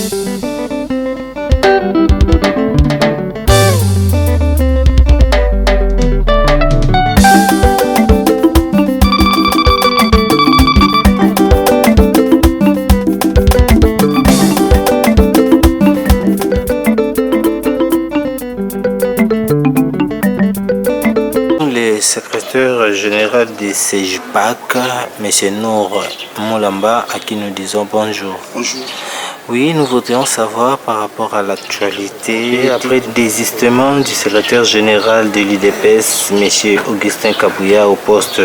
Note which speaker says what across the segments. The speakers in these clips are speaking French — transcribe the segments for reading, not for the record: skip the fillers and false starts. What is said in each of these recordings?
Speaker 1: Le secrétaire général du CEJPAC, M. Nour Moulamba, à qui nous disons bonjour.
Speaker 2: Bonjour.
Speaker 1: Oui, nous voudrions savoir par rapport à l'actualité, après le désistement du secrétaire général de l'UDPS, M. Augustin Kabouya, au poste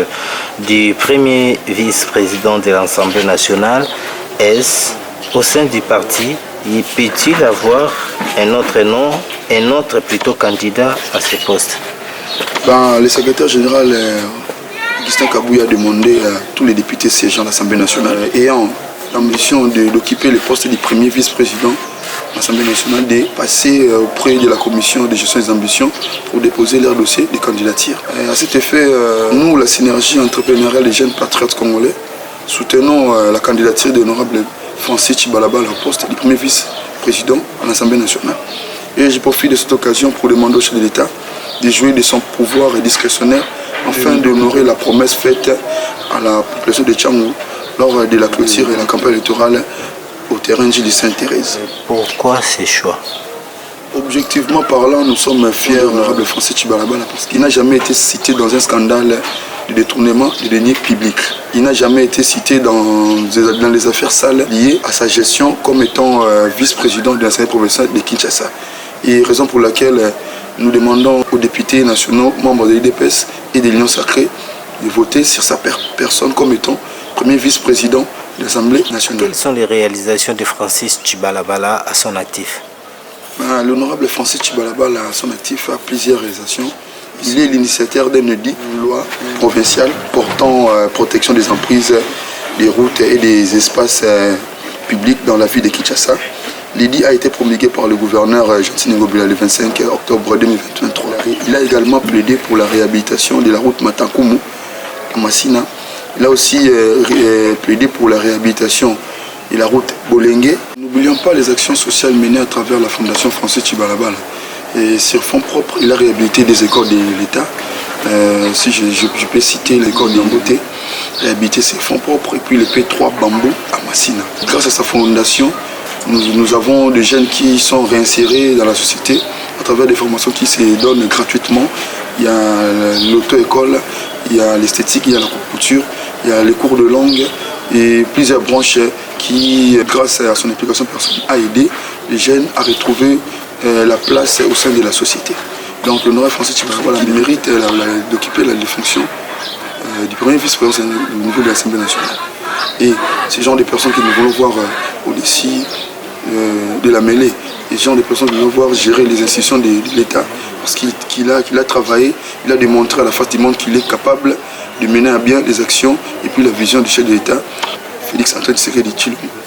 Speaker 1: du premier vice-président de l'Assemblée nationale, est-ce au sein du parti, peut-il avoir un autre nom, un autre plutôt candidat à ce poste?
Speaker 2: Le secrétaire général Augustin Kabouya a demandé à tous les députés siégeants de l'Assemblée nationale ayant l'ambition d'occuper le poste du premier vice-président de l'Assemblée nationale de passer auprès de la commission de gestion des ambitions pour déposer leur dossier de candidature. À cet effet, nous, la synergie entrepreneuriale des jeunes patriotes congolais, soutenons la candidature de l'honorable Francis Tchibalabala au poste du premier vice-président à l'Assemblée nationale. Et je profite de cette occasion pour demander au chef de l'État de jouer de son pouvoir discrétionnaire afin d'honorer la promesse faite à la population de Tchangou lors de la clôture et la campagne électorale au terrain de Sainte-Thérèse.
Speaker 1: Pourquoi ces choix?
Speaker 2: Objectivement parlant, nous sommes fiers de l'honorable Francis Tchibalabala parce qu'il n'a jamais été cité dans un scandale de détournement de deniers publics. Il n'a jamais été cité dans les affaires sales liées à sa gestion comme étant vice-président de l'Assemblée provinciale de Kinshasa. Et raison pour laquelle nous demandons aux députés nationaux, membres de l'UDPS et de l'Union sacrée, de voter sur sa personne comme étant premier vice-président de l'Assemblée nationale.
Speaker 1: Quelles sont les réalisations de Francis Tchibalabala à son actif?
Speaker 2: L'honorable Francis Tchibalabala à son actif a plusieurs réalisations. Il est l'initiateur d'une loi provinciale portant protection des emprises, des routes et des espaces publics dans la ville de Kinshasa. L'édit a été promulgué par le gouverneur Jean Ngobila le 25 octobre 2023. Il a également plaidé pour la réhabilitation de la route Matankumu à Massina. Il a aussi plaidé pour la réhabilitation de la route Bolengue. N'oublions pas les actions sociales menées à travers la Fondation Francis Tchibalabala. Et sur fonds propres, il a réhabilité des écoles de l'État. Si je peux citer l'école d'Yamboté, réhabilité ses fonds propres, et puis le P3 Bambou à Massina. Grâce à sa fondation, nous avons des jeunes qui sont réinsérés dans la société à travers des formations qui se donnent gratuitement. Il y a l'auto-école, il y a l'esthétique, il y a la couture, il y a les cours de langue et plusieurs branches qui, grâce à son implication personnelle, a aidé les jeunes à retrouver la place au sein de la société. Donc l'honorable Francis Tchibalabala mérite d'occuper les fonctions du premier vice-président au niveau de l'Assemblée nationale. Et ce genre de personnes que nous voulons voir au-dessus de la mêlée, ce genre de personnes que nous voulons voir gérer les institutions de l'État, parce qu'il a travaillé, il a démontré à la face du monde qu'il est capable de mener à bien les actions et puis la vision du chef de l'État, Félix Antoine Tshisekedi Tshilombo.